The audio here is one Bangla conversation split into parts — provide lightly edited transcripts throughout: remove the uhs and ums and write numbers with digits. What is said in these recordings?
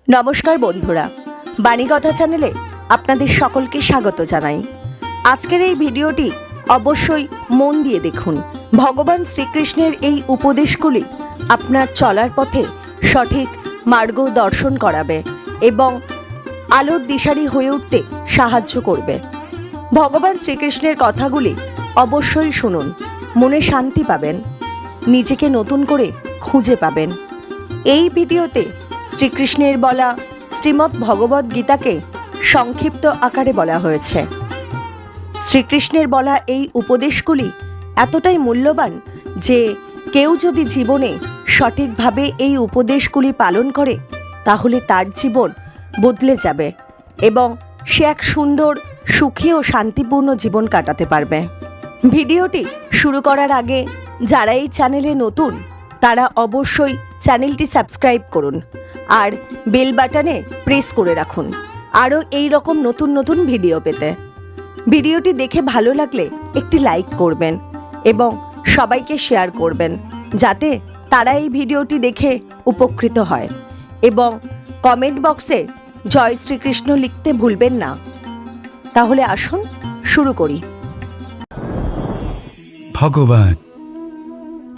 নমস্কার বন্ধুরা, বাণীকথা চ্যানেলে আপনাদের সকলকে স্বাগত জানাই। আজকের এই ভিডিওটি অবশ্যই মন দিয়ে দেখুন। ভগবান শ্রীকৃষ্ণের এই উপদেশগুলি আপনার চলার পথে সঠিক মার্গ দর্শন করাবে এবং আলোর দিশারি হয়ে উঠতে সাহায্য করবে। ভগবান শ্রীকৃষ্ণের কথাগুলি অবশ্যই শুনুন, মনে শান্তি পাবেন, নিজেকে নতুন করে খুঁজে পাবেন। এই ভিডিওতে শ্রীকৃষ্ণের বলা শ্রীমদ্ ভগবদ্ গীতাকে সংক্ষিপ্ত আকারে বলা হয়েছে। শ্রীকৃষ্ণের বলা এই উপদেশগুলি এতটাই মূল্যবান যে কেউ যদি জীবনে সঠিকভাবে এই উপদেশগুলি পালন করে তাহলে তার জীবন বদলে যাবে এবং সে এক সুন্দর, সুখী ও শান্তিপূর্ণ জীবন কাটাতে পারবে। ভিডিওটি শুরু করার আগে যারা এই চ্যানেলে নতুন তারা অবশ্যই চ্যানেলটি সাবস্ক্রাইব করুন আর বেল বাটনে প্রেস করে রাখুন আরও এই রকম নতুন নতুন ভিডিও পেতে। ভিডিওটি দেখে ভালো লাগলে একটি লাইক করবেন এবং সবাইকে শেয়ার করবেন যাতে তারা এই ভিডিওটি দেখে উপকৃত হয়, এবং কমেন্ট বক্সে জয় শ্রীকৃষ্ণ লিখতে ভুলবেন না। তাহলে আসুন শুরু করি। ভগবান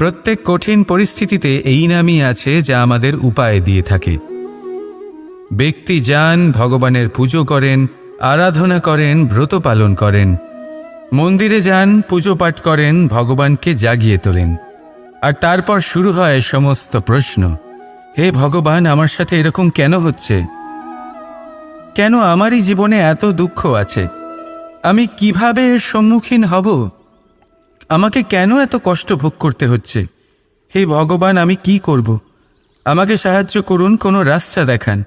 প্রত্যেক কঠিন পরিস্থিতিতে এই নামই আছে যা আমাদের উপায় দিয়ে থাকে। ব্যক্তি যান, ভগবানের পুজো করেন, আরাধনা করেন, ব্রত পালন করেন, মন্দিরে যান, পুজো পাঠ করেন, ভগবানকে জাগিয়ে তোলেন, আর তারপর শুরু হয় সমস্ত প্রশ্ন। হে ভগবান, আমার সাথে এরকম কেন হচ্ছে? কেন আমারই জীবনে এত দুঃখ আছে? আমি কিভাবে এর সম্মুখীন হব? আমাকে কেন এত কষ্ট ভোগ করতে হচ্ছে? হে ভগবান, আমি কি করব? আমাকে সাহায্য করুন, কোনো রাস্তা দেখান।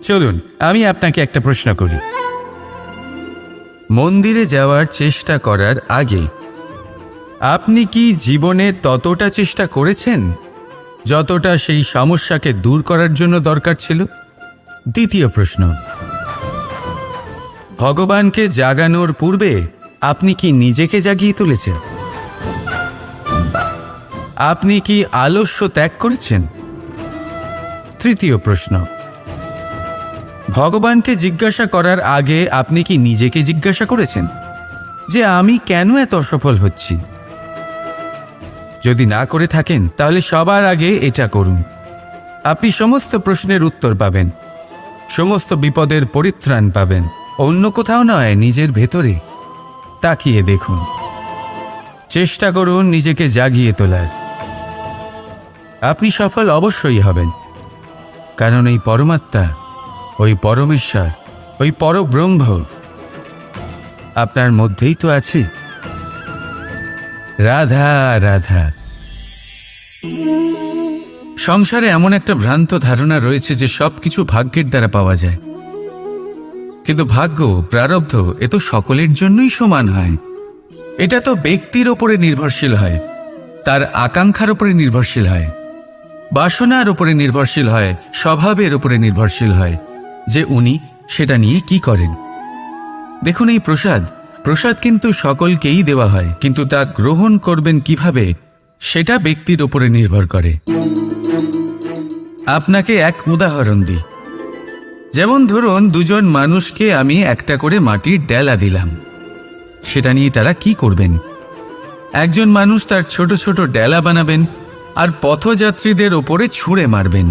চলুন আমি আপনাকে একটা প্রশ্ন করি। মন্দিরে যাওয়ার চেষ্টা করার আগে আপনি কি জীবনে ততটা চেষ্টা করেছেন যতটা সেই সমস্যাকে দূর করার জন্য দরকার ছিল? দ্বিতীয় প্রশ্ন, ভগবানকে জাগানোর পূর্বে আপনি কি নিজেকে জাগিয়ে তুলেছেন? আপনি কি আলস্য ত্যাগ করেছেন? তৃতীয় প্রশ্ন, ভগবানকে জিজ্ঞাসা করার আগে আপনি কি নিজেকে জিজ্ঞাসা করেছেন যে আমি কেন এত অসফল হচ্ছি? যদি না করে থাকেন তাহলে সবার আগে এটা করুন। আপনি সমস্ত প্রশ্নের উত্তর পাবেন, সমস্ত বিপদের পরিত্রাণ পাবেন। অন্য কোথাও নয়, নিজের ভেতরে তাকিয়ে দেখুন। চেষ্টা করুন নিজেকে জাগিয়ে তোলার। আপনি সফল অবশ্যই হবেন, কারণ এই পরমাত্মা, ওই পরমেশ্বর, ওই পরব্রহ্ম আপনার মধ্যেই তো আছে। রাধা রাধা। সংসারে এমন একটা ভ্রান্ত ধারণা রয়েছে যে সবকিছু ভাগ্যের দ্বারা পাওয়া যায়, কিন্তু ভাগ্য, প্রারব্ধ এ তো সকলের জন্যই সমান হয়। এটা তো ব্যক্তির ওপরে নির্ভরশীল হয়, তার আকাঙ্ক্ষার উপরে নির্ভরশীল হয়, বাসনার উপরে নির্ভরশীল হয়, স্বভাবের উপরে নির্ভরশীল হয় যে উনি সেটা নিয়ে কি করেন। দেখুন, এই প্রসাদ কিন্তু সকলকেই দেওয়া হয়, কিন্তু তা গ্রহণ করবেন কিভাবে সেটা ব্যক্তির উপরে নির্ভর করে। আপনাকে এক উদাহরণ দিই। যেমন ধরুন, দুজন মানুষকে আমি একটা করে মাটির ডেলা দিলাম, সেটা নিয়ে তারা কি করবেন? একজন মানুষ তার ছোট ছোট ডেলা বানাবেন আর পথযাত্রীদের ওপরে ছুঁড়ে মারবেন,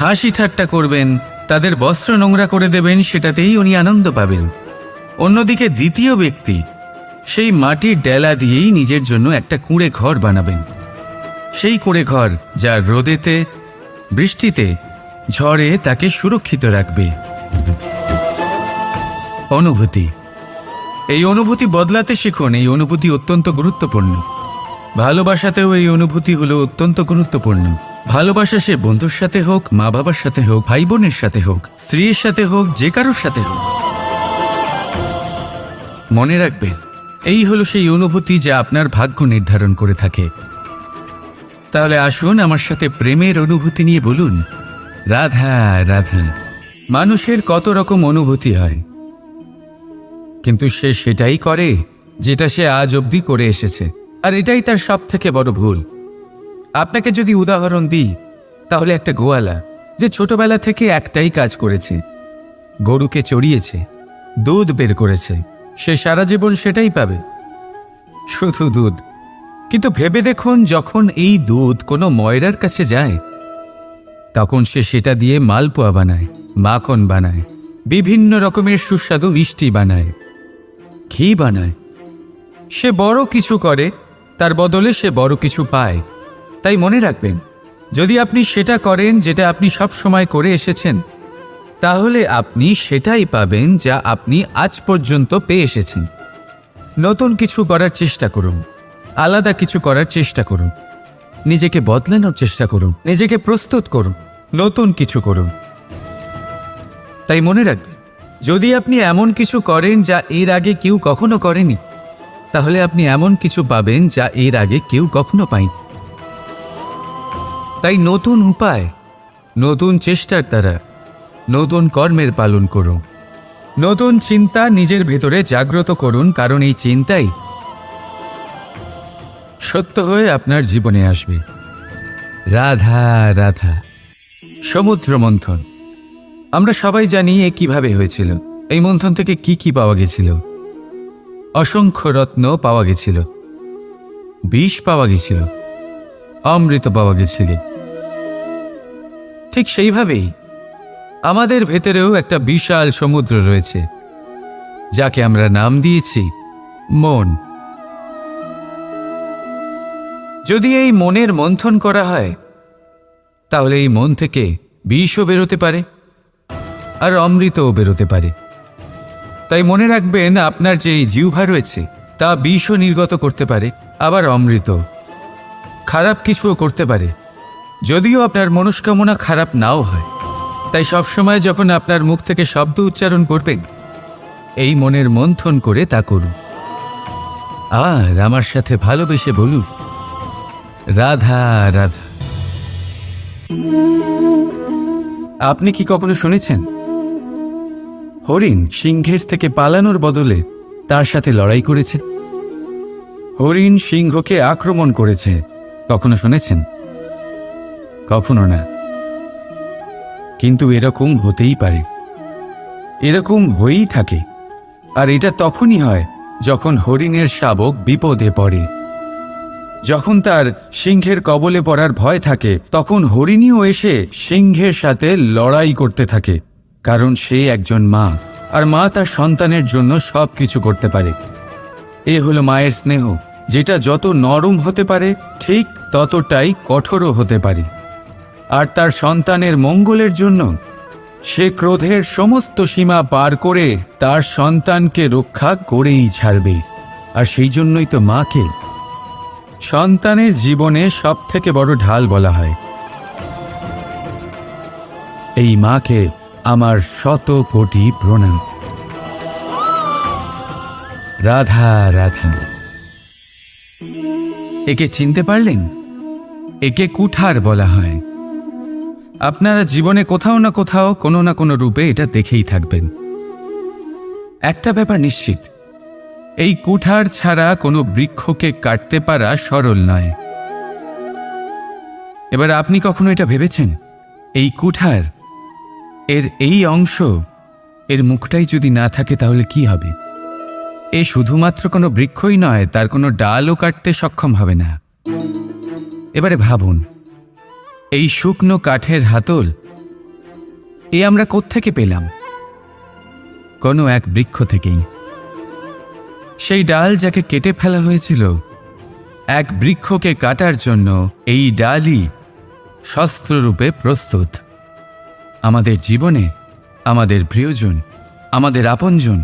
হাসি ঠাট্টা করবেন, তাদের বস্ত্র নোংরা করে দেবেন, সেটাতেই উনি আনন্দ পাবেন। অন্যদিকে দ্বিতীয় ব্যক্তি সেই মাটির ডেলা দিয়েই নিজের জন্য একটা কুঁড়ে ঘর বানাবেন। সেই কুঁড়ে ঘর যা রোদেতে, বৃষ্টিতে, ঝড়ে তাকে সুরক্ষিত রাখবে। অনুভূতি, এই অনুভূতি বদলাতে শিখুন। এই অনুভূতি অত্যন্ত গুরুত্বপূর্ণ। ভালোবাসাতেও এই অনুভূতি হলো অত্যন্ত গুরুত্বপূর্ণ। ভালোবাসা সে বন্ধুর সাথে হোক, মা বাবার সাথে হোক, ভাই বোনের সাথে হোক, স্ত্রীর সাথে হোক, যে কারোর সাথে হোক। মনে রাখবেন, এই হলো সেই অনুভূতি যা আপনার ভাগ্য নির্ধারণ করে থাকে। তাহলে আসুন আমার সাথে প্রেমের অনুভূতি নিয়ে বলুন, রাধা রাধা। মানুষের কত রকম অনুভূতি হয়, কিন্তু সে সেটাই করে যেটা সে আজ অবধি করে এসেছে, আর এটাই তার সব থেকে বড় ভুল। আপনাকে যদি উদাহরণ দিই, তাহলে একটা গোয়ালা যে ছোটবেলা থেকে একটাই কাজ করেছে, গরুকে চড়িয়েছে, দুধ বের করেছে, সে সারা জীবন সেটাই পাবে, শুধু দুধ। কিন্তু ভেবে দেখুন, যখন এই দুধ কোনো ময়রার কাছে যায়, তখন সে সেটা দিয়ে মালপোয়া বানায়, মাখন বানায়, বিভিন্ন রকমের সুস্বাদু মিষ্টি বানায়, ঘি বানায়। সে বড় কিছু করে, তার বদলে সে বড় কিছু পায়। তাই মনে রাখবেন, যদি আপনি সেটা করেন যেটা আপনি সব সময় করে এসেছেন, তাহলে আপনি সেটাই পাবেন যা আপনি আজ পর্যন্ত পেয়ে এসেছেন। নতুন কিছু করার চেষ্টা করুন, আলাদা কিছু করার চেষ্টা করুন, নিজেকে বদলানোর চেষ্টা করুন, নিজেকে প্রস্তুত করুন, নতুন কিছু করুন। তাই মনে রাখবেন, যদি আপনি এমন কিছু করেন যা এর আগে কেউ কখনো করেনি, তাহলে আপনি এমন কিছু পাবেন যা এর আগে কেউ কখনো পায়নি। তাই নতুন উপায়, নতুন চেষ্টার দ্বারা নতুন কর্মের পালন করুন। নতুন চিন্তা নিজের ভেতরে জাগ্রত করুন, কারণ এই চিন্তাই সত্য হয়ে আপনার জীবনে আসবে। রাধা রাধা। সমুদ্র মন্থন, আমরা সবাই জানি এ কিভাবে হয়েছিল। এই মন্থন থেকে কি কি পাওয়া গেছিল? অসংখ্য রত্ন পাওয়া গেছিল, বিষ পাওয়া গেছিল, অমৃত পাওয়া গেছিল। ঠিক সেইভাবেই আমাদের ভেতরেও একটা বিশাল সমুদ্র রয়েছে, যাকে আমরা নাম দিয়েছি মন। যদি এই মনের মন্থন করা হয়, তাহলে এই মন থেকে বিষও বেরোতে পারে, আর অমৃতও বেরোতে পারে। তাই মনে রাখবেন, আপনার যে এই জিহ্বা রয়েছে তা বিষও নির্গত করতে পারে, আবার অমৃত। খারাপ কিছুও করতে পারে, যদিও আপনার মনস্কামনা খারাপ নাও হয়। তাই সবসময় যখন আপনার মুখ থেকে শব্দ উচ্চারণ করবেন, এই মনের মন্থন করে তা করুন। আর আমার সাথে ভালোবেসে বলুন, রাধা রাধা। আপনি কি কখনো শুনেছেন হরিণ সিংহের থেকে পালানোর বদলে তার সাথে লড়াই করেছে? হরিণ সিংহকে আক্রমণ করেছে, কখনো শুনেছেন? কখনো না। কিন্তু এরকম হতেই পারে, এরকম হয়েই থাকে। আর এটা তখনই হয় যখন হরিণের শাবক বিপদে পড়ে। যখন তার সিংহের কবলে পড়ার ভয় থাকে, তখন হরিণীও এসে সিংহের সাথে লড়াই করতে থাকে, কারণ সে একজন মা, আর মা তার সন্তানের জন্য সব কিছু করতে পারে। এ হলো মায়ের স্নেহ, যেটা যত নরম হতে পারে ঠিক ততটাই কঠোরও হতে পারে। আর তার সন্তানের মঙ্গলের জন্য সে ক্রোধের সমস্ত সীমা পার করে তার সন্তানকে রক্ষা করেই ছাড়বে। আর সেই জন্যই তো মাকে সন্তানের জীবনে সবথেকে বড় ঢাল বলা হয়। এই মাকে আমার শত কোটি প্রণাম। রাধা রাধা। একে চিনতে পারলেন? একে কুঠার বলা হয়। আপনারা জীবনে কোথাও না কোথাও কোনো না কোনো রূপে এটা দেখেই থাকবেন। একটা ব্যাপার নিশ্চিত, এই কুঠার ছাড়া কোনো বৃক্ষকে কাটতে পারা সরল নয়। এবার আপনি কখনো এটা ভেবেছেন, এই কুঠার, এর এই অংশ, এর মুখটাই যদি না থাকে তাহলে কি হবে? এ শুধুমাত্র কোনো বৃক্ষই নয়, তার কোনো ডালও কাটতে সক্ষম হবে না। এবারে ভাবুন, এই শুকনো কাঠের হাতল এ আমরা কোত্থেকে পেলাম? কোনো এক বৃক্ষ থেকেই। সেই ডাল যাকে কেটে ফেলা হয়েছিল, এক বৃক্ষকে কাটার জন্য এই ডালই শস্ত্ররূপে প্রস্তুত। আমাদের জীবনে আমাদের প্রিয়জন, আমাদের আপনজন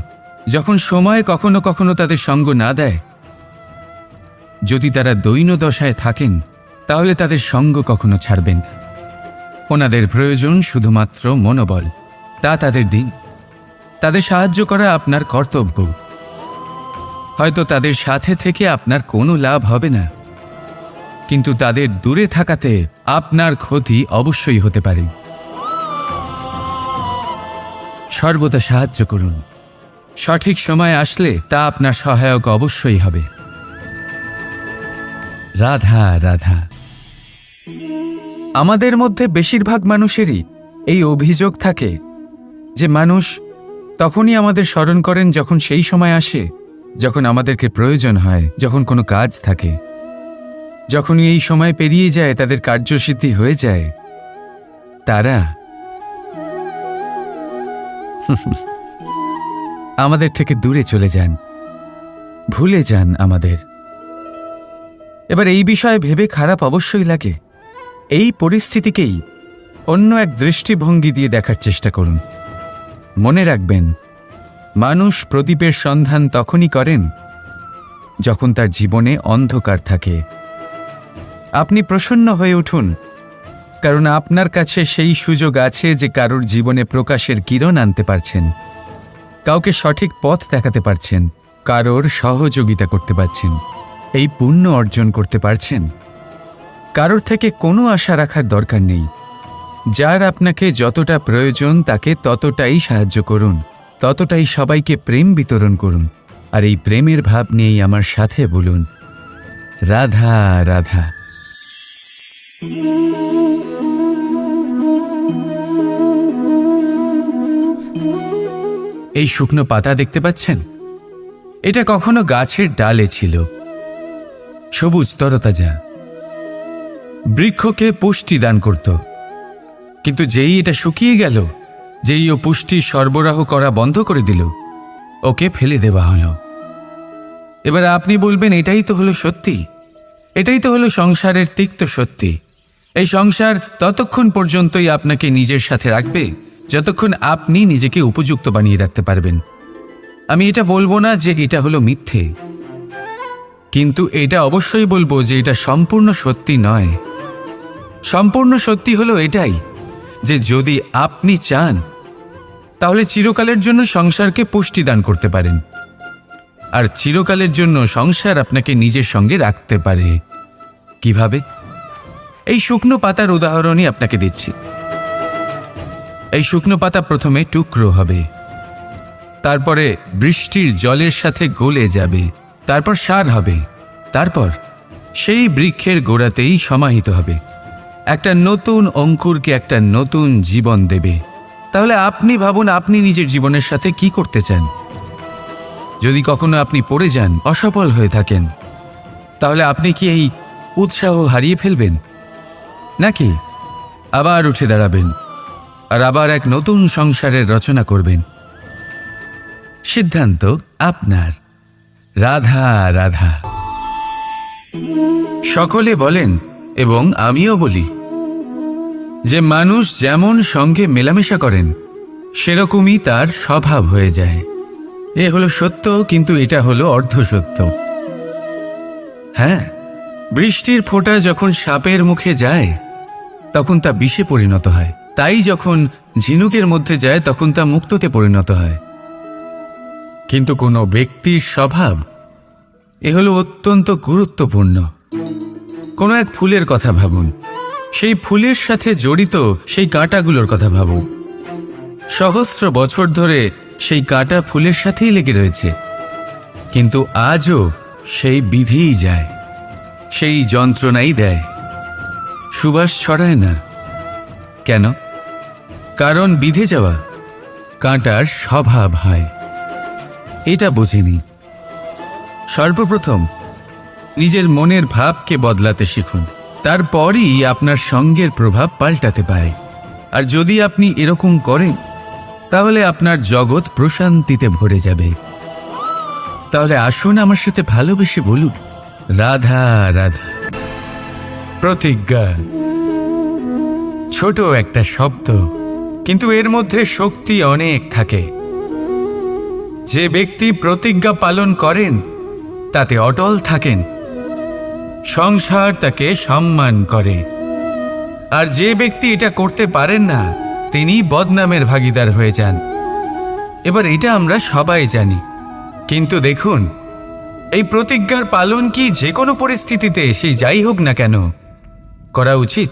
যখন সময় কখনো কখনো তাদের সঙ্গ না দেয়, যদি তারা দৈন্য দশায় থাকেন, তাহলে তাদের সঙ্গ কখনো ছাড়বেন না। ওনাদের প্রয়োজন শুধুমাত্র মনোবল। তা তাদের দিন। তাদের সাহায্য করা আপনার কর্তব্য। হয়তো তাদের সাথে থেকে আপনার কোনো লাভ হবে না, কিন্তু তাদের দূরে থাকাতে আপনার ক্ষতি অবশ্যই হতে পারে। সর্বদা সাহায্য করুন। সঠিক সময় আসলে তা আপনার সহায়ক অবশ্যই হবে। রাধা রাধা। আমাদের মধ্যে বেশিরভাগ মানুষেরই এই অভিযোগ থাকে যে মানুষ তখনই আমাদের স্মরণ করেন যখন সেই সময় আসে যখন আমাদেরকে প্রয়োজন হয়, যখন কোনো কাজ থাকে। যখনই এই সময় পেরিয়ে যায়, তাদের কার্যসিদ্ধি হয়ে যায়, তারা আমাদের থেকে দূরে চলে যান, ভুলে যান আমাদের। এবার এই বিষয়ে ভেবে খারাপ অবশ্যই লাগে। এই পরিস্থিতিকেই অন্য এক দৃষ্টিভঙ্গি দিয়ে দেখার চেষ্টা করুন। মনে রাখবেন, মানুষ প্রদীপের সন্ধান তখনই করেন যখন তার জীবনে অন্ধকার থাকে। আপনি প্রসন্ন হয়ে উঠুন, কারণ আপনার কাছে সেই সুযোগ আছে যে কারোর জীবনে প্রকাশের কিরণ আনতে পারছেন, কাউকে সঠিক পথ দেখাতে পারছেন, কারোর সহযোগিতা করতে পারছেন, এই পুণ্য অর্জন করতে পারছেন। কারোর থেকে কোনো আশা রাখার দরকার নেই। যার আপনাকে যতটা প্রয়োজন তাকে ততটাই সাহায্য করুন, ততটাই সবাইকে প্রেম বিতরণ করুন। আর এই প্রেমের ভাব নিয়েই আমার সাথে বলুন, রাধা রাধা। এই শুকনো পাতা দেখতে পাচ্ছেন? এটা কখনো গাছের ডালে ছিল, সবুজ তরতাজা, বৃক্ষকে পুষ্টি দান করত। কিন্তু যেই এটা শুকিয়ে গেল, যেই ও পুষ্টি সরবরাহ করা বন্ধ করে দিল, ওকে ফেলে দেওয়া হলো। এবার আপনি বলবেন, এটাই তো হলো সত্যি, এটাই তো হলো সংসারের তিক্ত সত্যি। এই সংসার ততক্ষণ পর্যন্তই আপনাকে নিজের সাথে রাখবে যতক্ষণ আপনি নিজেকে উপযুক্ত বানিয়ে রাখতে পারবেন। আমি এটা বলবো না যে এটা হলো মিথ্যে, কিন্তু এটা অবশ্যই বলবো যে এটা সম্পূর্ণ সত্যি নয়। সম্পূর্ণ সত্যি হলো এটাই যে যদি আপনি চান তাহলে চিরকালের জন্য সংসারকে পুষ্টি দান করতে পারেন, আর চিরকালের জন্য সংসার আপনাকে নিজের সঙ্গে রাখতে পারে। কিভাবে? এই শুকনো পাতার উদাহরণই আপনাকে দিচ্ছি। এই শুকনো পাতা প্রথমে টুকরো হবে, তারপরে বৃষ্টির জলের সাথে গলে যাবে, তারপর সার হবে, তারপর সেই বৃক্ষের গোড়াতেই সমাহিত হবে, একটা নতুন অঙ্কুরকে একটা নতুন জীবন দেবে। তাহলে আপনি ভাবুন, আপনি নিজের জীবনের সাথে কি করতে চান? যদি কখনো আপনি পড়ে যান, অসফল হয়ে থাকেন, তাহলে আপনি কি এই উৎসাহ হারিয়ে ফেলবেন, নাকি আবার উঠে দাঁড়াবেন আর আবার এক নতুন সংসারের রচনা করবেন? সিদ্ধান্ত আপনার। রাধা রাধা। সকলে বলেন এবং আমিও বলি যে মানুষ যেমন সঙ্গে মেলামেশা করেন সেরকমই তার স্বভাব হয়ে যায়। এ হলো সত্য, কিন্তু এটা হলো অর্ধসত্য। হ্যাঁ, বৃষ্টির ফোঁটা যখন সাপের মুখে যায় তখন তা বিষে পরিণত হয়, তাই যখন ঝিনুকের মধ্যে যায় তখন তা মুক্তোতে পরিণত হয়। কিন্তু কোনো ব্যক্তির স্বভাব, এ হলো অত্যন্ত গুরুত্বপূর্ণ। কোনো এক ফুলের কথা ভাবুন, সেই ফুলের সাথে জড়িত সেই কাঁটাগুলোর কথা ভাবুন। সহস্র বছর ধরে সেই কাঁটা ফুলের সাথেই লেগে রয়েছে, কিন্তু আজও সেই বিধিই যায়, সেই যন্ত্রণাই দেয়, সুবাস ছড়ায় না। কেন? কারণ বিধে যাওয়া কাঁটার স্বভাব হয়। এটা বোঝেনি। সর্বপ্রথম নিজের মনের ভাবকে বদলাতে শিখুন, তারপরই আপনার সঙ্গের প্রভাব পাল্টাতে পারে। আর যদি আপনি এরকম করেন তাহলে আপনার জগৎ প্রশান্তিতে ভরে যাবে। তাহলে আসুন আমার সাথে ভালোবেসে বলুন, রাধা রাধা। প্রতিজ্ঞা ছোট একটা শব্দ, কিন্তু এর মধ্যে শক্তি অনেক থাকে। যে ব্যক্তি প্রতিজ্ঞা পালন করেন তাতে অটল থাকেন, সংসার তাকে সম্মান করে। আর যে ব্যক্তি এটা করতে পারেন না তিনি বদনামের ভাগীদার হয়ে যান। এবার এটা আমরা সবাই জানি, কিন্তু দেখুন, এই প্রতিজ্ঞার পালন কি যে কোনো পরিস্থিতিতে, সেই যাই হোক না কেন, করা উচিত?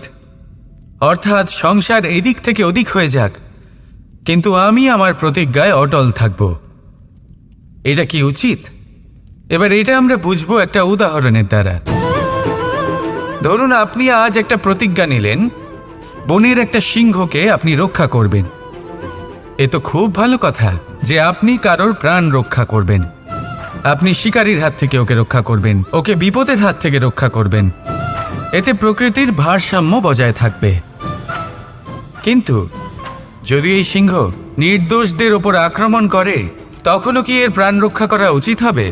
অর্থাৎ সংসার এদিক থেকে ওদিক হয়ে যাক, কিন্তু আমি আমার প্রতিজ্ঞায় অটল থাকব, এটা কি উচিত? এবার এটা আমরা বুঝবো একটা উদাহরণের দ্বারা। ধরুন আপনি আজ একটা প্রতিজ্ঞা নিলেন, বনের একটা সিংহকে আপনি রক্ষা করবেন। এ তো খুব ভালো কথা যে আপনি কারোর প্রাণ রক্ষা করবেন। আপনি শিকারীর হাত থেকে ওকে রক্ষা করবেন, ওকে বিপদের হাত থেকে রক্ষা করবেন। এতে প্রকৃতির ভারসাম্য বজায় থাকবে। কিন্তু যদি এই সিংহ নির্দোষদের ওপর আক্রমণ করে, তখনও কি এর প্রাণ রক্ষা করা উচিত হবে?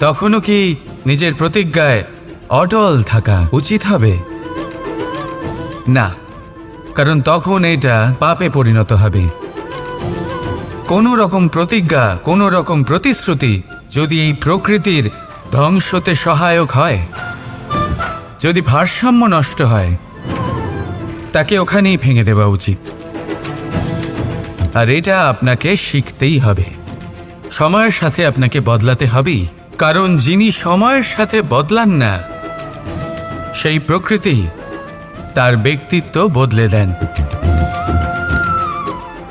তখনও কি নিজের প্রতিজ্ঞায় অটল থাকা উচিত হবে? না, কারণ তখন এটা পাপে পরিণত হবে। কোনো রকম প্রতিজ্ঞা, কোনো রকম প্রতিশ্রুতি যদি এই প্রকৃতির ধ্বংসতে সহায়ক হয়, যদি ভারসাম্য নষ্ট হয়, তাকে ওখানেই ভেঙে দেওয়া উচিত। আর এটা আপনাকে শিখতেই হবে, সময়ের সাথে আপনাকে বদলাতে হবেই। কারণ যিনি সময়ের সাথে বদলান না, সেই প্রকৃতি তার ব্যক্তিত্ব বদলে দেন।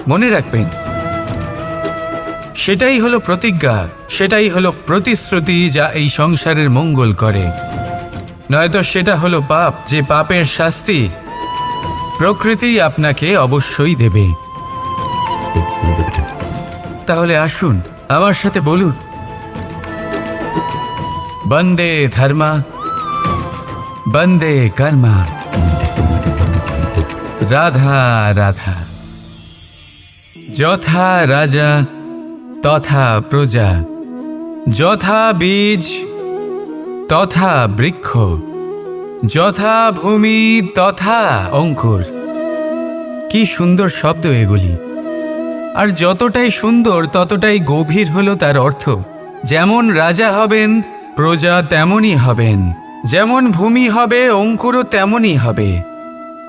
মনে রাখবেন, সেটাই হলো প্রতিজ্ঞা, সেটাই হলো প্রতিশ্রুতি যা এই সংসারের মঙ্গল করে। নয়তো সেটা হলো পাপ, যে পাপের শাস্তি প্রকৃতি আপনাকে অবশ্যই দেবে। তাহলে আসুন আমার সাথে বলুন, বন্দে ধর্মা, বন্দে কর্মা, রাধা রাধা। যথা রাজা তথা প্রজা, যথা বীজ তথা বৃক্ষ, যথা ভূমি তথা অঙ্কুর। কি সুন্দর শব্দ এগুলি! আর যতটাই সুন্দর ততটাই গভীর হলো তার অর্থ। যেমন রাজা হবেন, প্রজা তেমনই হবেন। যেমন ভূমি হবে, অঙ্কুরও তেমনই হবে।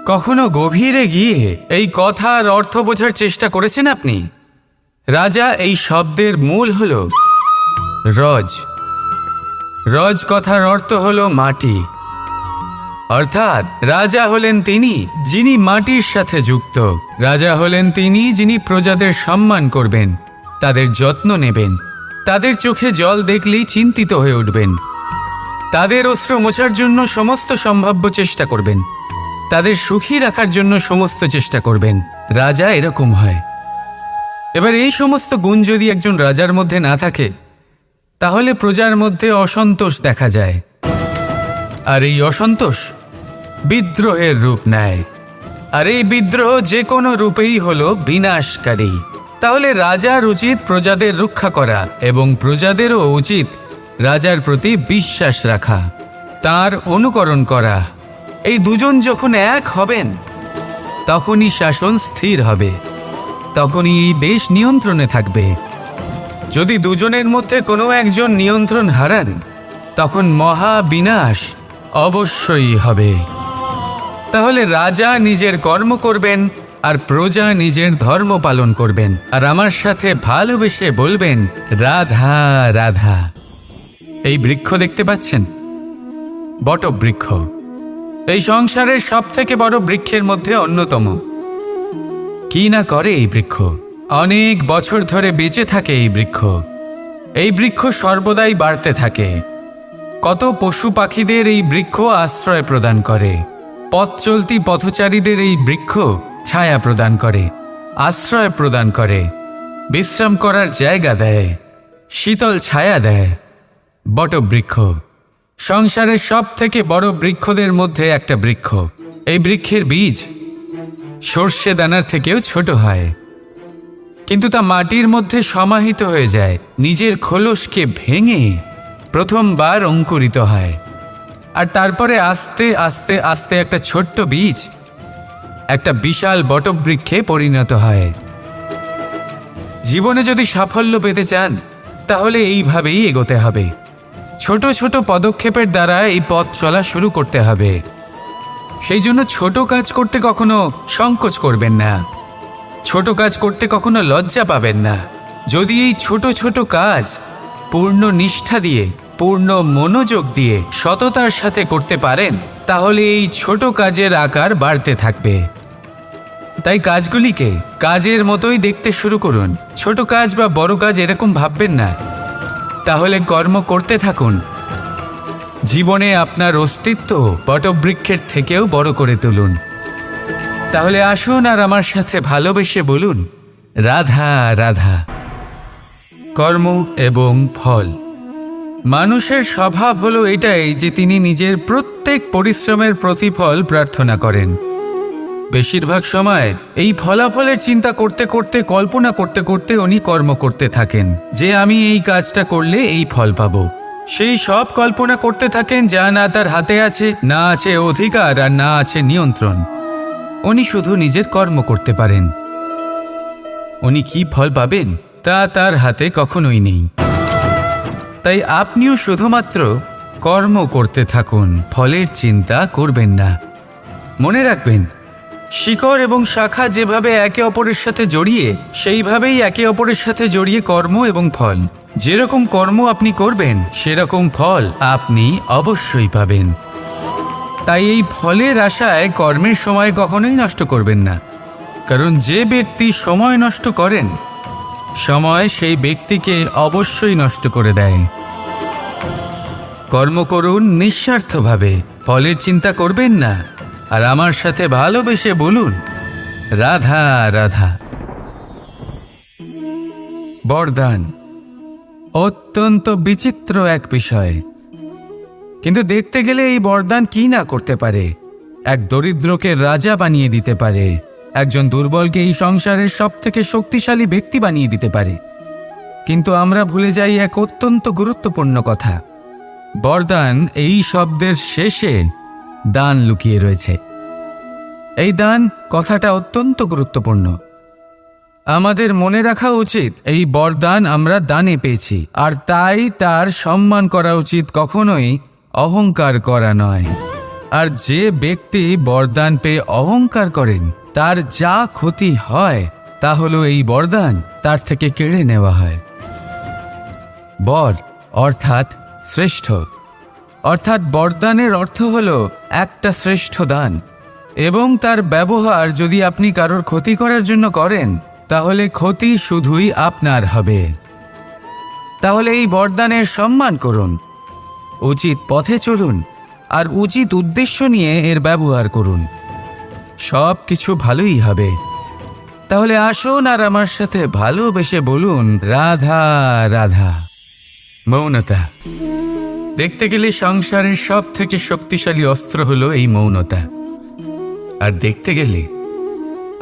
কখনো গভীরে গিয়ে এই কথার অর্থ বোঝার চেষ্টা করেছেন আপনি? রাজা এই শব্দের মূল হল রজ। রজ কথার অর্থ হল মাটি। অর্থাৎ রাজা হলেন তিনি যিনি মাটির সাথে যুক্ত। রাজা হলেন তিনি যিনি প্রজাদের সম্মান করবেন, তাদের যত্ন নেবেন, তাদের চোখে জল দেখলেই চিন্তিত হয়ে উঠবেন, তাদের অশ্রু মোছার জন্য সমস্ত সম্ভাব্য চেষ্টা করবেন, তাদের সুখী রাখার জন্য সমস্ত চেষ্টা করবেন। রাজা এরকম হয়। এবার এই সমস্ত গুণ যদি একজন রাজার মধ্যে না থাকে, তাহলে প্রজার মধ্যে অসন্তোষ দেখা যায়। আর এই অসন্তোষ বিদ্রোহের রূপ নেয়। আর এই বিদ্রোহ যে কোনো রূপেই হলো বিনাশকারী। তাহলে রাজার উচিত প্রজাদের রক্ষা করা, এবং প্রজাদেরও উচিত রাজার প্রতি বিশ্বাস রাখা, তার অনুকরণ করা। এই দুজন যখন এক হবেন, তখনই শাসন স্থির হবে, তখনই এই দেশ নিয়ন্ত্রণে থাকবে। যদি দুজনের মধ্যে কোনো একজন নিয়ন্ত্রণ হারান, তখন মহা বিনাশ অবশ্যই হবে। তাহলে রাজা নিজের কর্ম করবেন আর প্রজা নিজের ধর্ম পালন করবেন, আর আমার সাথে ভালোবেসে বলবেন রাধা রাধা। এই বৃক্ষ দেখতে পাচ্ছেন, বটবৃক্ষ। এই সংসারের সব থেকে বড় বৃক্ষের মধ্যে অন্যতম। কি না করে এই বৃক্ষ? অনেক বছর ধরে বেঁচে থাকে এই বৃক্ষ। এই বৃক্ষ সর্বদাই বাড়তে থাকে। কত পশু পাখিদের এই বৃক্ষ আশ্রয় প্রদান করে। পথ চলতি পথচারীদের এই বৃক্ষ ছায়া প্রদান করে, আশ্রয় প্রদান করে, বিশ্রাম করার জায়গা দেয়, শীতল ছায়া দেয়। বটবৃক্ষ সংসারের সব থেকে বড় বৃক্ষদের মধ্যে একটা বৃক্ষ। এই বৃক্ষের বীজ সর্ষে দানার থেকেও ছোট হয়, কিন্তু তা মাটির মধ্যে সমাহিত হয়ে যায়, নিজের খোলসকে ভেঙে প্রথমবার অঙ্কুরিত হয়। আর তারপরে আস্তে আস্তে আস্তে একটা ছোট্ট বীজ একটা বিশাল বটবৃক্ষে পরিণত হয়। জীবনে যদি সাফল্য পেতে চান, তাহলে এইভাবেই এগোতে হবে। ছোট ছোট পদক্ষেপের দ্বারা এই পথ চলা শুরু করতে হবে। সেই জন্য ছোট কাজ করতে কখনো সংকোচ করবেন না, ছোট কাজ করতে কখনো লজ্জা পাবেন না। যদি এই ছোট ছোট কাজ পূর্ণ নিষ্ঠা দিয়ে, পূর্ণ মনোযোগ দিয়ে, সততার সাথে করতে পারেন, তাহলে এই ছোট কাজের আকার বাড়তে থাকবে। তাই কাজগুলিকে কাজের মতোই দেখতে শুরু করুন। ছোট কাজ বা বড় কাজ এরকম ভাববেন না। তাহলে কর্ম করতে থাকুন, জীবনে আপনার অস্তিত্ব বটবৃক্ষের থেকেও বড় করে তুলুন। তাহলে আসুন আর আমার সাথে ভালোবেসে বলুন, রাধা রাধা। কর্ম এবং ফল। মানুষের স্বভাব হলো এটাই যে তিনি নিজের প্রত্যেক পরিশ্রমের প্রতিফল প্রার্থনা করেন। বেশিরভাগ সময় এই ফলাফলের চিন্তা করতে করতে, কল্পনা করতে করতে উনি কর্ম করতে থাকেন যে আমি এই কাজটা করলে এই ফল পাবো। সেই সব কল্পনা করতে থাকেন যা না তার হাতে আছে, না আছে অধিকার আর না আছে নিয়ন্ত্রণ। উনি শুধু নিজের কর্ম করতে পারেন। উনি কি ফল পাবেন তা তার হাতে কখনোই নেই। তাই আপনিও শুধুমাত্র কর্ম করতে থাকুন, ফলের চিন্তা করবেন না। মনে রাখবেন, শিকড় এবং শাখা যেভাবে একে অপরের সাথে জড়িয়ে, সেইভাবেই একে অপরের সাথে জড়িয়ে কর্ম এবং ফল। যেরকম কর্ম আপনি করবেন সেরকম ফল আপনি অবশ্যই পাবেন। তাই এই ফলের আশায় কর্মের সময় কখনোই নষ্ট করবেন না, কারণ যে ব্যক্তি সময় নষ্ট করেন, সময় সেই ব্যক্তিকে অবশ্যই নষ্ট করে দেয়। কর্ম করুন নিঃস্বার্থভাবে, ফলের চিন্তা করবেন না, আর আমার সাথে ভালোবেসে বলুন, রাধা রাধা। বরদান অত্যন্ত বিচিত্র এক বিষয়, কিন্তু দেখতে গেলে এই বরদান কি না করতে পারে। এক দরিদ্রকে রাজা বানিয়ে দিতে পারে, একজন দুর্বলকে এই সংসারের সবথেকে শক্তিশালী ব্যক্তি বানিয়ে দিতে পারে। কিন্তু আমরা ভুলে যাই এক অত্যন্ত গুরুত্বপূর্ণ কথা। বরদান এই শব্দের শেষে দান লুকিয়ে রয়েছে। এই দান কথাটা অত্যন্ত গুরুত্বপূর্ণ। আমাদের মনে রাখা উচিত এই বরদান আমরা দানে পেয়েছি, আর তাই তার সম্মান করা উচিত, কখনোই অহংকার করা নয়। আর যে ব্যক্তি বরদান পেয়ে অহংকার করেন, তার যা ক্ষতি হয় তা হলো এই বরদান তার থেকে কেড়ে নেওয়া হয়। বর অর্থাৎ শ্রেষ্ঠ, অর্থাৎ বরদানের অর্থ হলো একটা শ্রেষ্ঠ দান, এবং তার ব্যবহার যদি আপনি কারোর ক্ষতি করার জন্য করেন, তাহলে ক্ষতি শুধুই আপনার হবে। তাহলে এই বরদানের সম্মান করুন, উচিত পথে চলুন, আর উচিত উদ্দেশ্য নিয়ে এর ব্যবহার করুন। সব কিছু ভালোই হবে। তাহলে আসুন আর আমার সাথে ভালোবেসে বলুন, রাধা রাধা। মৌনতা। দেখতে গেলে সংসারের সব থেকে শক্তিশালী অস্ত্র হলো এই মৌনতা। আর দেখতে গেলে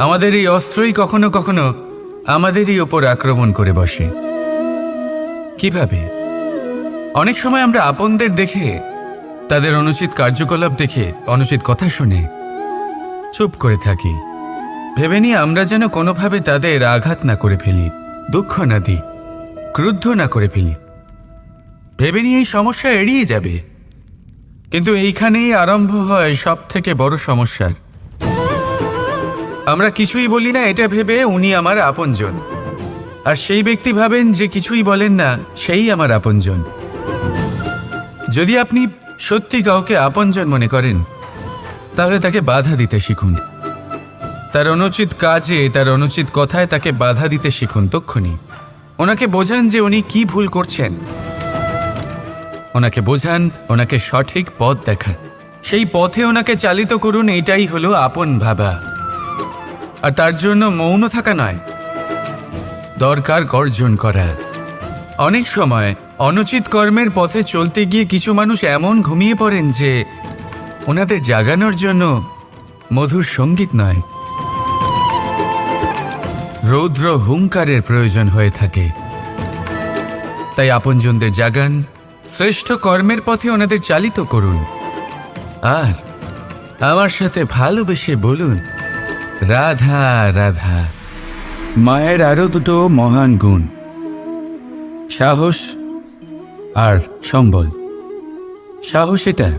আমাদের এই অস্ত্রই কখনো কখনো আমাদেরই ওপর আক্রমণ করে বসে। কিভাবে? অনেক সময় আমরা আপনদের দেখে, তাদের অনুচিত কার্যকলাপ দেখে, অনুচিত কথা শুনে চুপ করে থাকি, ভেবে নিয়ে আমরা যেন কোনোভাবে তাদের আঘাত না করে ফেলি, দুঃখ না দিই, ক্রুদ্ধ না করে ফেলি, ভেবে নিয়ে এই সমস্যা এড়িয়ে যাবে। কিন্তু এইখানেই আরম্ভ হয় সব থেকে বড় সমস্যার। আমরা কিছুই বলি না এটা ভেবে উনি আমার আপনজন, আর সেই ব্যক্তি ভাবেন যে কিছুই বলেন না সেই আমার আপনজন। যদি আপনি সত্যি কাউকে আপনজন মনে করেন, তাহলে তাকে বাধা দিতে শিখুন। তার অনুচিত কাজে, তার অনুচিত কথায় তাকে বাধা দিতে শিখুন। তক্ষুনি ওনাকে বোঝান যে উনি কি ভুল করছেন, ওনাকে বোঝান, ওনাকে সঠিক পথ দেখান, সেই পথে ওনাকে চালিত করুন। এটাই হলো আপন ভাবা। আর তার জন্য মৌন থাকা নয়, দরকার গর্জন করা। অনেক সময় অনুচিত কর্মের পথে চলতে গিয়ে কিছু মানুষ এমন ঘুমিয়ে পড়েন যে ওনাদের জাগানোর জন্য মধুর সঙ্গীত নয়, রৌদ্র হুঙ্কারের প্রয়োজন হয়ে থাকে। তাই আপনজনদের জাগান, শ্রেষ্ঠ কর্মের পথে ওনাদের চালিত করুন, আর আমার সাথে ভালোবেসে বলুন, রাধা রাধা। মায়ের আরো দুটো মহান গুণ, সাহস আর সম্বল। সাহস এটা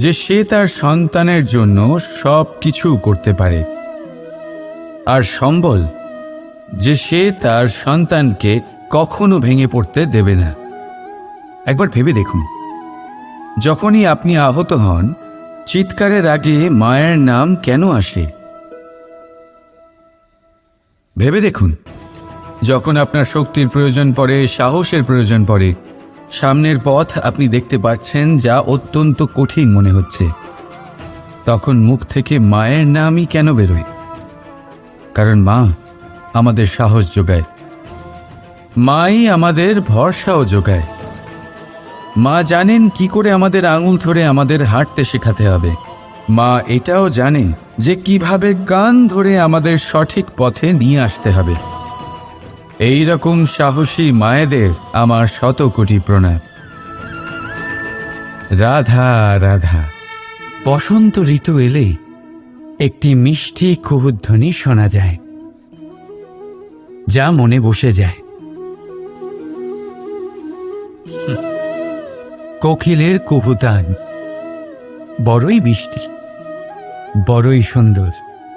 যে সে তার সন্তানের জন্য সব কিছু করতে পারে, আর সম্বল যে সে তার সন্তানকে কখনো ভেঙে পড়তে দেবে না। একবার ভেবে দেখুন, যখনই আপনি আহত হন, চিৎকারের আগে মায়ের নাম কেন আসে? ভেবে দেখুন, যখন আপনার শক্তির প্রয়োজন পড়ে, সাহসের প্রয়োজন পড়ে, সামনের পথ আপনি দেখতে পাচ্ছেন যা অত্যন্ত কঠিন মনে হচ্ছে, তখন মুখ থেকে মায়ের নামই কেন বেরোয়? কারণ মা আমাদের সাহস যোগায়, মাই আমাদের ভরসাও যোগায়। মা জানেন কি করে আমাদের আঙুল ধরে আমাদের হাঁটতে শেখাতে হবে। মা এটাও জানে যে কিভাবে কান ধরে আমাদের সঠিক পথে নিয়ে আসতে হবে। এই রকম সাহসী মায়েদের আমার শত কোটি প্রণাম। রাধা রাধা। বসন্ত ঋতু এলেই একটি মিষ্টি কুহুধ্বনি শোনা যায়, যা মনে বসে যায়। কোকিলের কুহুতান বড়ই মিষ্টি, বড়ই সুন্দর।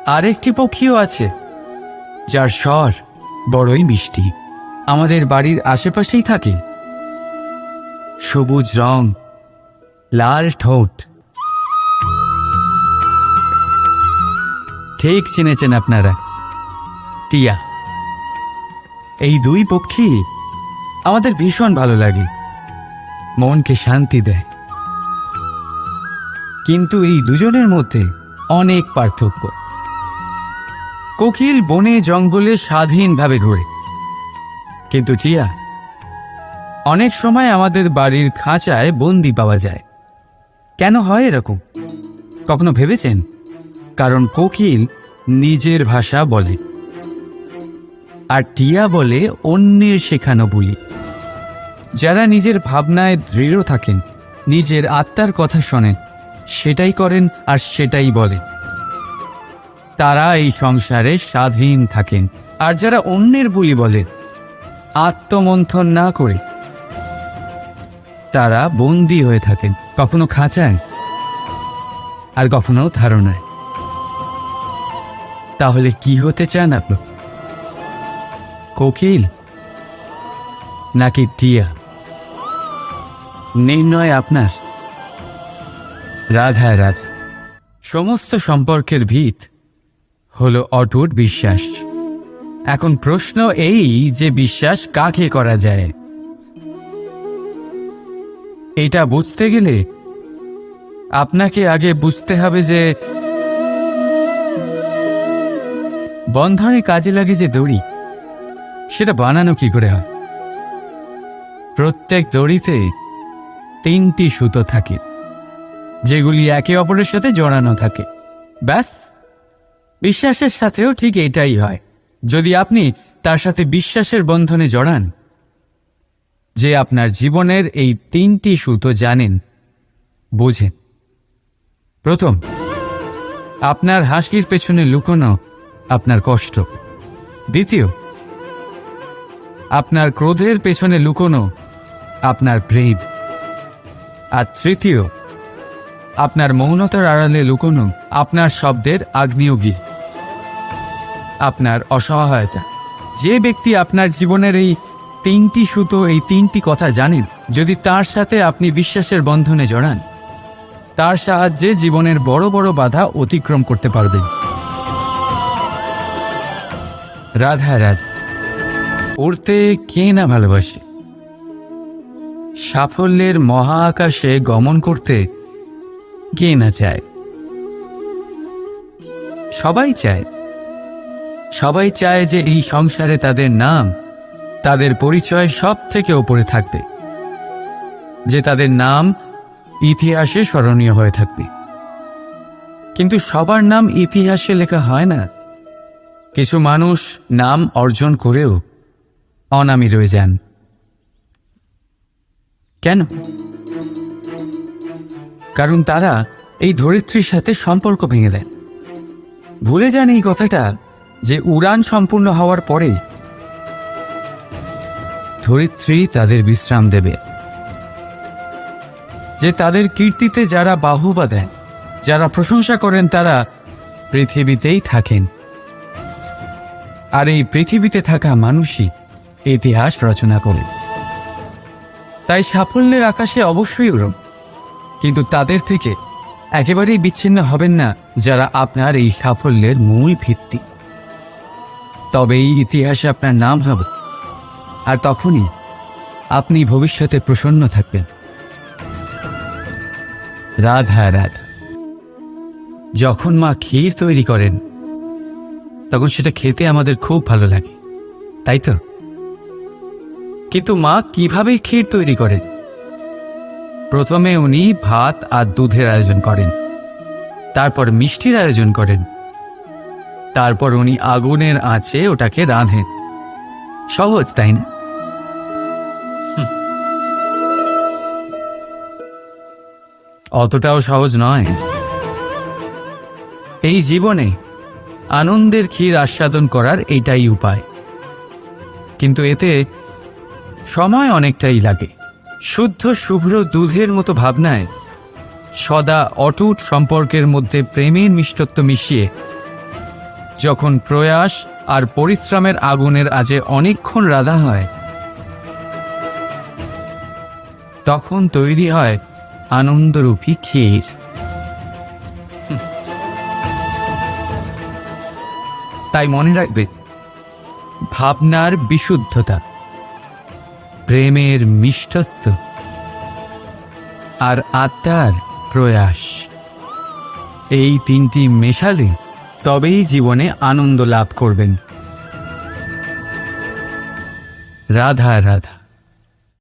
আরেকটি পক্ষীও আছে যার স্বর বড়ই মিষ্টি, আমাদের বাড়ির আশেপাশেই থাকে। সবুজ রং, লাল ঠোঁট। ঠিক চিনেছেন আপনারা, টিয়া। এই দুই পক্ষী আমাদের ভীষণ ভালো লাগে, মনকে শান্তি দেয়। কিন্তু এই দুজনের মধ্যে অনেক পার্থক্য। কোকিল বনে জঙ্গলে স্বাধীনভাবে ঘোরে, কিন্তু টিয়া অনেক সময় আমাদের বাড়ির খাঁচায় বন্দি পাওয়া যায়। কেন হয় এরকম? কখনো ভেবেছেন? কারণ কোকিল নিজের ভাষা বলে, আর টিয়া বলে অন্যের শেখানো বলি। যারা নিজের ভাবনায় দৃঢ় থাকেন, নিজের আত্মার কথা শোনেন, সেটাই করেন আর সেটাই বলেন, তারা এই সংসারে স্বাধীন থাকেন। আর যারা অন্যের বুলি বলেন, আত্মমন্থন না করে, তারা বন্দী হয়ে থাকেন, কখনো খাঁচায় আর কখনো ধারণায়। তাহলে কি হতে চান আপনি? কোকিল নাকি টিয়া? নির্ণয় আপনার। রাধা রাধা। সমস্ত সম্পর্কের ভিত হলো অটুট বিশ্বাস। এখন প্রশ্ন এই যে বিশ্বাস কাকে করা যায়? এটা বুঝতে গেলে আপনাকে আগে বুঝতে হবে যে বন্ধনে কাজে লাগে যে দড়ি, সেটা বানানো কি করে হয়? প্রত্যেক দড়িতে 3টি সুতো থাকে, যেগুলি একে অপরের সাথে জড়ানো থাকে। ব্যাস, বিশ্বাসের সাথেও ঠিক এটাই হয়। যদি আপনি তার সাথে বিশ্বাসের বন্ধনে জড়ান, যে আপনার জীবনের এই 3টি সুতো জানেন, বোঝেন। প্রথম, আপনার হাসির পেছনে লুকোনো আপনার কষ্ট। দ্বিতীয়, আপনার ক্রোধের পেছনে লুকোনো আপনার প্রেম। আর তৃতীয়, আপনার মৌনতার আড়ালে লুকোনো আপনার শব্দের আগ্নেয়গিরি, আপনার অসহায়তা। যে ব্যক্তি আপনার জীবনের এই 3টি সুতো, এই 3টি কথা জানেন, যদি তার সাথে আপনি বিশ্বাসের বন্ধনে জড়ান, তার সাহায্যে জীবনের বড় বড় বাধা অতিক্রম করতে পারবেন। রাধা রাধা। উড়তে কে না ভালোবাসে? সাফল্যের মহা আকাশে গমন করতে কে না চায়? সবাই চায়। সবাই চায় যে এই সংসারে তাদের নাম, তাদের পরিচয় সব থেকে ওপরে থাকবে, যে তাদের নাম ইতিহাসে স্মরণীয় হয়ে থাকবে। কিন্তু সবার নাম ইতিহাসে লেখা হয় না। কিছু মানুষ নাম অর্জন করেও অনামী রয়ে যান। কেন? কারণ তারা এই ধরিত্রীর সাথে সম্পর্ক ভেঙে দেন। ভুলে যান এই কথাটা, যে উড়ান সম্পূর্ণ হওয়ার পরে ধরিত্রী তাদের বিশ্রাম দেবে, যে তাদের কীর্তিতে যারা বাহুবা দেন, যারা প্রশংসা করেন, তারা পৃথিবীতেই থাকেন। আর এই পৃথিবীতে থাকা মানুষই ইতিহাস রচনা করে। তাই সাফল্যের আকাশে অবশ্যই উড়ুন, কিন্তু তাদের থেকে একেবারেই বিচ্ছিন্ন হবেন না যারা আপনার এই সাফল্যের মূল ভিত্তি। তবেই ইতিহাসে আপনার নাম হবে। আর তখনই আপনি ভবিষ্যতে প্রসন্ন থাকবেন। রাধা রাধা। যখন মা ক্ষীর তৈরি করেন তখন সেটা খেতে আমাদের খুব ভালো লাগে, তাই তো? কিন্তু মা কিভাবে ক্ষীর তৈরি করেন? প্রথমে উনি ভাত আর দুধের আয়োজন করেন, তারপর মিষ্টির আয়োজন করেন, তারপর উনি আগুনের আঁচে ওটাকে রাঁধেন। সহজ, তাই না? অতটাও সহজ নয়। এই জীবনে আনন্দের ক্ষীর আস্বাদন করার এইটাই উপায়, কিন্তু এতে সময় অনেকটাই লাগে। শুদ্ধ শুভ্র দুধের মতো ভাবনায় সদা অটুট সম্পর্কের মধ্যে প্রেমের মিষ্টত্ব মিশিয়ে যখন প্রয়াস আর পরিশ্রমের আগুনের আজে অনেকক্ষণ রাধা হয়, তখন তৈরি হয় আনন্দরূপী ক্ষীর। তাই মনে রাখবে, ভাবনার বিশুদ্ধতা, প্রেমের মিষ্টত্ব আর আত্মার প্রয়াস, এই তিনটি মেশালে তবেই জীবনে আনন্দ লাভ করবেন। রাধা রাধা।